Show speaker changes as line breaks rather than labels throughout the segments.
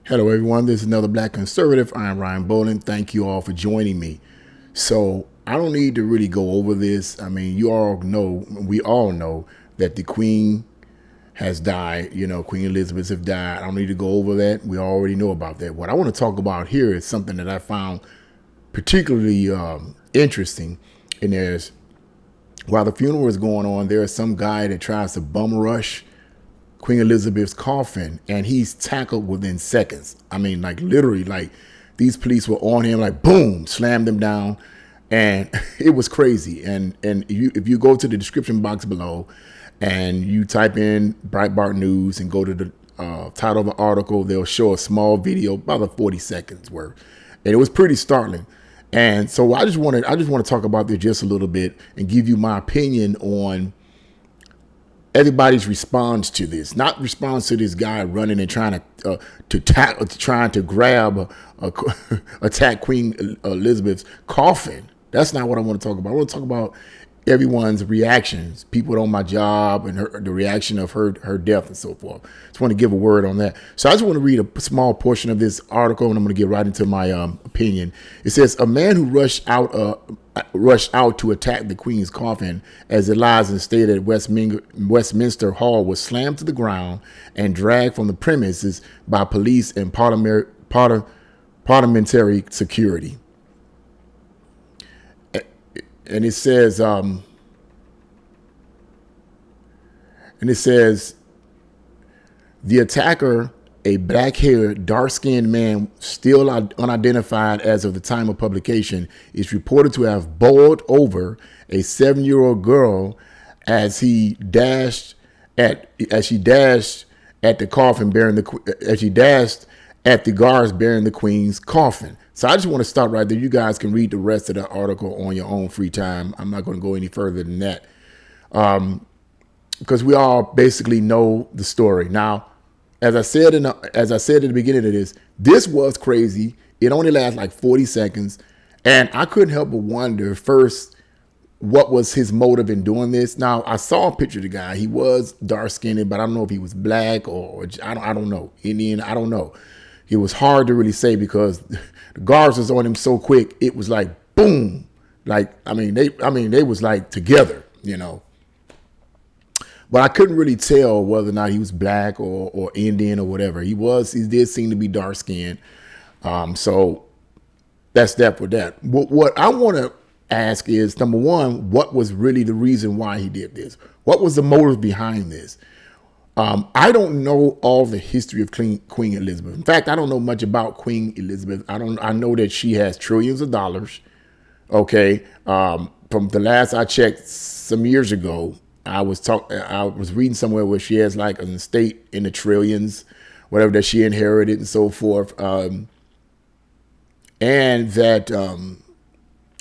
Hello, everyone. This is another Black Conservative. I'm Ryan Bowling. Thank you all for joining me. So, I don't need to really go over this. I mean, we all know that the Queen has died. Queen Elizabeth has died. I don't need to go over that. We already know about that. What I want to talk about here is something that I found particularly interesting. And while the funeral is going on, there is some guy that tries to bum rush Queen Elizabeth's coffin, and he's tackled within seconds. I mean, like literally, like these police were on him, like boom, slammed him down, and it was crazy. And if you go to the description box below, and you type in Breitbart News and go to the title of the article, they'll show a small video, about 40 seconds worth, and it was pretty startling. And so I just want to talk about this just a little bit and give you my opinion on everybody's response to this, not response to this guy running and trying to grab attack Queen Elizabeth's coffin. That's not what I want to talk about. I want to talk about everyone's reactions, people on my job, and the reaction of her death and so forth. Just want to give a word on that. So I just want to read a small portion of this article, and I'm going to get right into my opinion. It says, a man who rushed out to attack the Queen's coffin as it lies in state at Westminster Hall was slammed to the ground and dragged from the premises by police and parliamentary security. And it says, the attacker, a black-haired, dark-skinned man, still unidentified as of the time of publication, is reported to have bowled over a 7-year-old girl as she dashed at the guards bearing the Queen's coffin. So I just want to stop right there. You guys can read the rest of the article on your own free time. I'm not going to go any further than that, because we all basically know the story. Now, as I said at the beginning of this was crazy. It only lasted like 40 seconds, and I couldn't help but wonder first, what was his motive in doing this? Now, I saw a picture of the guy. He was dark skinned, but I don't know if he was black or I don't know, Indian. I don't know. It was hard to really say because the guards was on him so quick. It was like boom, like they was like together, But I couldn't really tell whether or not he was black or Indian or whatever. He did seem to be dark skinned. So that's that for that. What I want to ask is, number one, what was really the reason why he did this? What was the motive behind this? I don't know all the history of Queen Elizabeth. In fact, I don't know much about Queen Elizabeth. I know that she has trillions of dollars. Okay. From the last I checked some years ago, I was reading somewhere where she has like an estate in the trillions, whatever that she inherited and so forth. And that,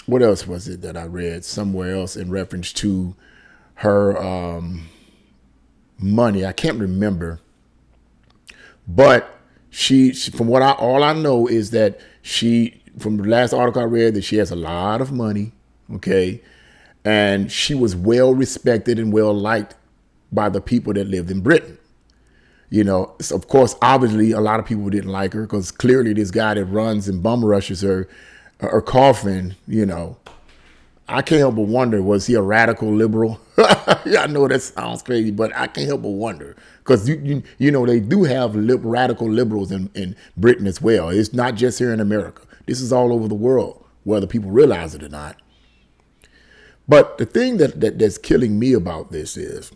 what else was it that I read somewhere else in reference to her, money? I can't remember, but she from all I know is that from the last article I read, that she has a lot of money. Okay. And she was well respected and well liked by the people that lived in Britain. So of course, obviously a lot of people didn't like her because clearly this guy that runs and bum rushes her coffin, I can't help but wonder, was he a radical liberal? Yeah, I know that sounds crazy, but I can't help but wonder because they do have radical liberals in Britain as well. It's not just here in America. This is all over the world, whether people realize it or not. But the thing that's killing me about this is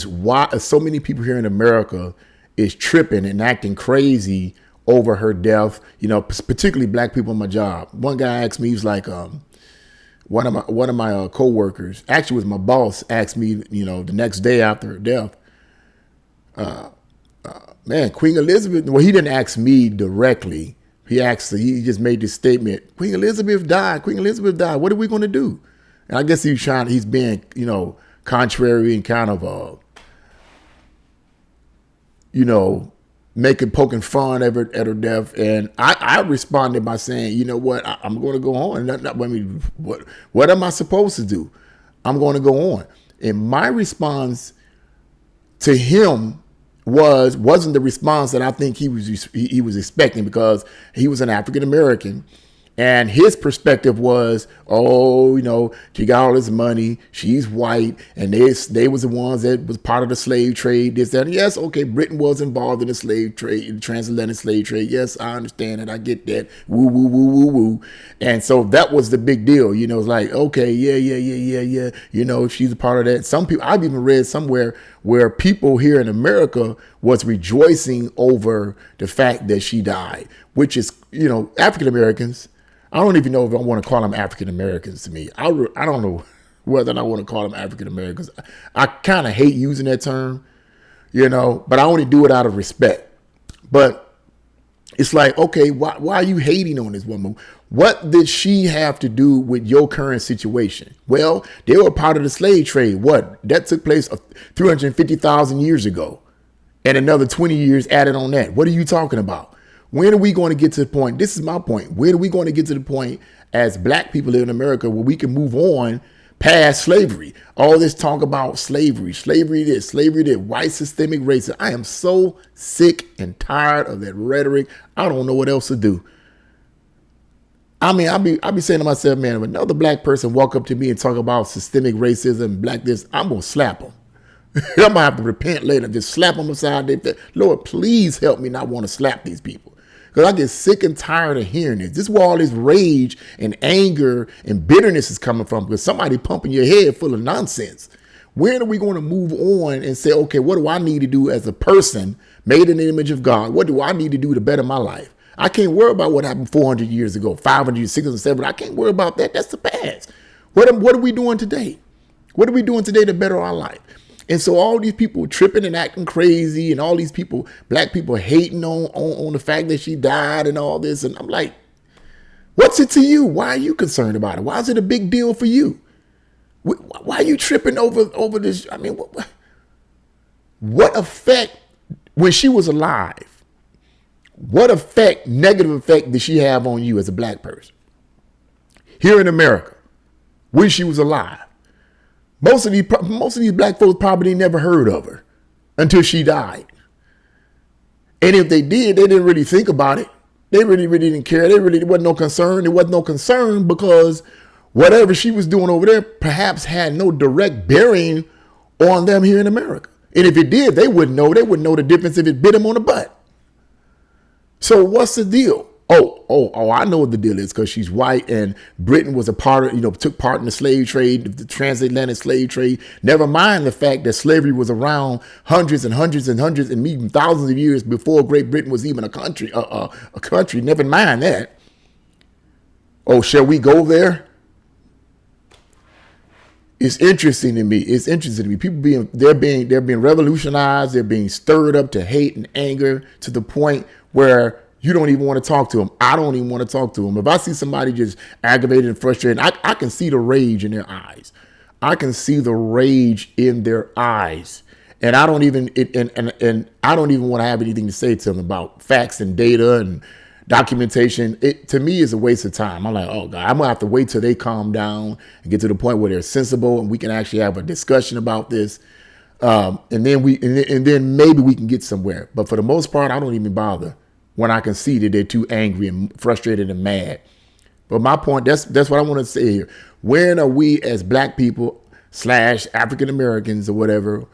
why so many people here in America is tripping and acting crazy over her death. Particularly black people on my job. One guy asked me, he was like, one of my coworkers, actually was my boss, asked me, the next day after her death, man, Queen Elizabeth. Well, he didn't ask me directly. He just made this statement: Queen Elizabeth died. Queen Elizabeth died. What are we going to do? And I guess he's being, contrary and kind of, poking fun at her death. And I responded by saying, you know what, I'm going to go on. What am I supposed to do? I'm going to go on. And my response to him wasn't the response that I think he was expecting, because he was an African American. And his perspective was, oh, she got all this money. She's white, and they was the ones that was part of the slave trade. This, that, and yes, okay, Britain was involved in the slave trade, the transatlantic slave trade. Yes, I understand it. I get that. Woo, woo, woo, woo, woo. And so that was the big deal. It's like, okay, yeah. She's a part of that. Some people, I've even read somewhere where people here in America was rejoicing over the fact that she died, which is, African Americans. I don't even know if I want to call them African Americans to me. I don't know whether I want to call them African Americans. I kind of hate using that term, but I only do it out of respect. But it's like, okay, why are you hating on this woman? What did she have to do with your current situation? Well, they were part of the slave trade. What? That took place 350,000 years ago, and another 20 years added on that. What are you talking about? When are we going to get to the point? This is my point. When are we going to get to the point as black people live in America where we can move on past slavery? All this talk about slavery this, white systemic racism. I am so sick and tired of that rhetoric. I don't know what else to do. I mean, I'll be saying to myself, man, if another black person walk up to me and talk about systemic racism, black this, I'm going to slap them. I'm going to have to repent later. Just slap them upside their face. Lord, please help me not want to slap these people. Because I get sick and tired of hearing this. This is where all this rage and anger and bitterness is coming from, because somebody pumping your head full of nonsense. When are we going to move on and say, okay, what do I need to do as a person made in the image of God? What do I need to do to better my life? I can't worry about what happened 400 years ago, 500 years, 600, 700. I can't worry about that. That's the past. What are we doing today? What are we doing today to better our life? And so all these people tripping and acting crazy, and all these people, black people, hating on the fact that she died and all this. And I'm like, what's it to you? Why are you concerned about it? Why is it a big deal for you? Why are you tripping over this? I mean, what effect, when she was alive, what negative effect did she have on you as a black person here in America when she was alive? Most of these black folks probably never heard of her until she died. And if they did, they didn't really think about it. They really didn't care. There wasn't no concern. There wasn't no concern because whatever she was doing over there perhaps had no direct bearing on them here in America. And if it did, they wouldn't know. They wouldn't know the difference if it bit them on the butt. So what's the deal? Oh, I know what the deal is, because she's white and Britain was a part of, took part in the slave trade, the transatlantic slave trade. Never mind the fact that slavery was around hundreds and hundreds and hundreds and even thousands of years before Great Britain was even a country. Never mind that. Oh, shall we go there? It's interesting to me. People they're being revolutionized. They're being stirred up to hate and anger to the point where you don't even want to talk to them. I don't even want to talk to them. If I see somebody just aggravated and frustrated, I can see the rage in their eyes. I can see the rage in their eyes. And I don't even I don't even want to have anything to say to them about facts and data and documentation. It to me is a waste of time. I'm like, oh God, I'm gonna have to wait till they calm down and get to the point where they're sensible and we can actually have a discussion about this. And then maybe we can get somewhere. But for the most part, I don't even bother when I can see that they're too angry and frustrated and mad. But my point, that's what I want to say here. When are we as black people / African Americans or whatever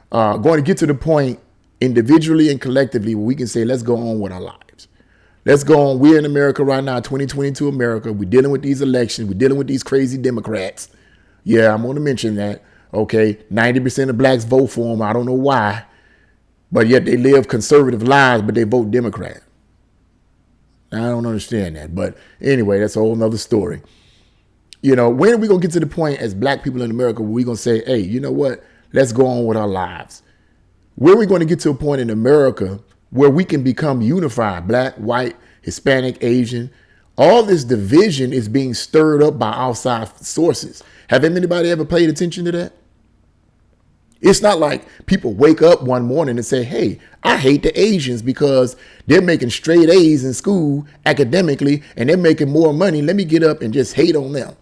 going to get to the point individually and collectively where we can say, let's go on with our lives. Let's go on. We're in America right now, 2022 America. We're dealing with these elections. We're dealing with these crazy Democrats. Yeah, I'm going to mention that. Okay, 90% of blacks vote for them. I don't know why. But yet they live conservative lives, but they vote Democrat. I don't understand that. But anyway, that's a whole nother story. When are we going to get to the point as black people in America where we're going to say, hey, you know what? Let's go on with our lives. Where are we going to get to a point in America where we can become unified? Black, white, Hispanic, Asian. All this division is being stirred up by outside sources. Have anybody ever paid attention to that? It's not like people wake up one morning and say, hey, I hate the Asians because they're making straight A's in school academically and they're making more money. Let me get up and just hate on them.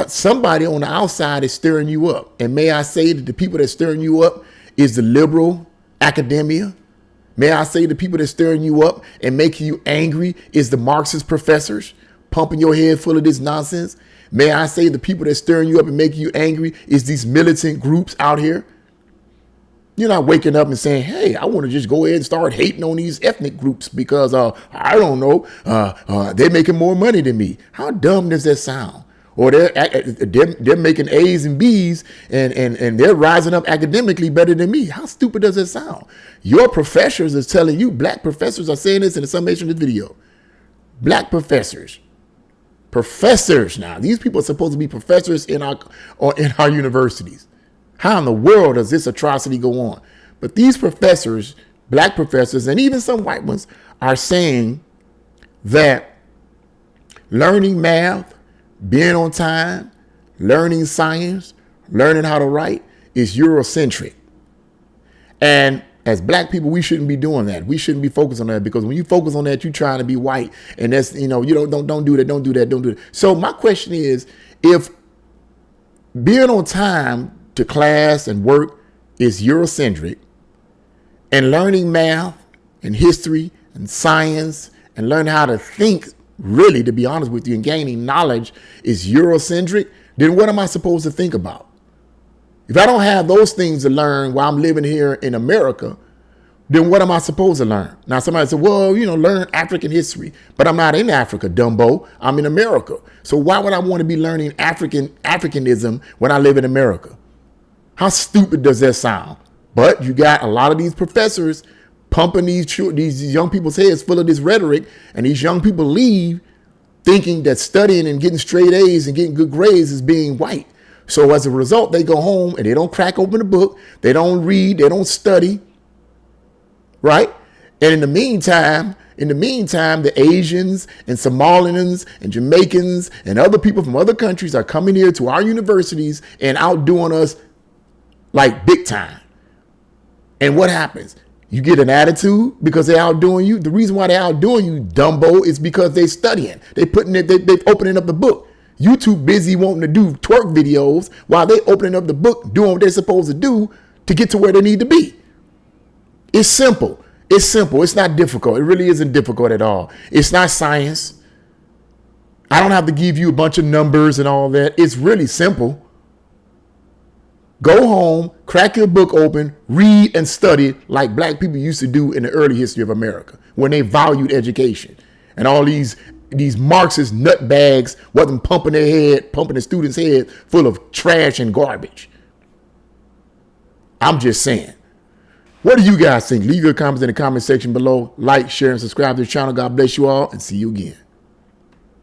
Somebody on the outside is stirring you up. And may I say that the people that's stirring you up is the liberal academia? May I say the people that stirring you up and making you angry is the Marxist professors pumping your head full of this nonsense? May I say the people that stirring you up and making you angry is these militant groups out here? You're not waking up and saying, hey, I want to just go ahead and start hating on these ethnic groups because, I don't know, they're making more money than me. How dumb does that sound? Or they're making A's and B's and they're rising up academically better than me. How stupid does that sound? Your professors is telling you, black professors are saying this in the summation of the video. Black professors now. These people are supposed to be professors in our universities. How in the world does this atrocity go on? But these professors, black professors, and even some white ones are saying that learning math, being on time, learning science, learning how to write is Eurocentric. And as black people, we shouldn't be doing that. We shouldn't be focused on that, because when you focus on that, you're trying to be white. And that's, you don't do that, don't do that, don't do that. So my question is, if being on time to class and work is Eurocentric, and learning math and history and science and learning how to think, really, to be honest with you, and gaining knowledge is Eurocentric, then what am I supposed to think about? If I don't have those things to learn while I'm living here in America, then what am I supposed to learn? Now, somebody said, well, learn African history. But I'm not in Africa, Dumbo. I'm in America. So why would I want to be learning Africanism when I live in America? How stupid does that sound? But you got a lot of these professors pumping these young people's heads full of this rhetoric, and these young people leave thinking that studying and getting straight A's and getting good grades is being white. So as a result, they go home and they don't crack open a book, they don't read, they don't study, right? And in the meantime, the Asians and Somalians and Jamaicans and other people from other countries are coming here to our universities and outdoing us like big time. And what happens? You get an attitude because they're outdoing you. The reason why they're outdoing you, Dumbo, is because they're studying. They're opening up the book. You too busy wanting to do twerk videos while they opening up the book, doing what they're supposed to do to get to where they need to be. It's simple. It's simple. It's not difficult. It really isn't difficult at all. It's not science. I don't have to give you a bunch of numbers and all that. It's really simple. Go home, crack your book open, read and study like black people used to do in the early history of America when they valued education. And all these Marxist nutbags wasn't pumping the students' head full of trash and garbage. I'm just saying. What do you guys think? Leave your comments in the comment section below. Like, share, and subscribe to the channel. God bless you all, and see you again.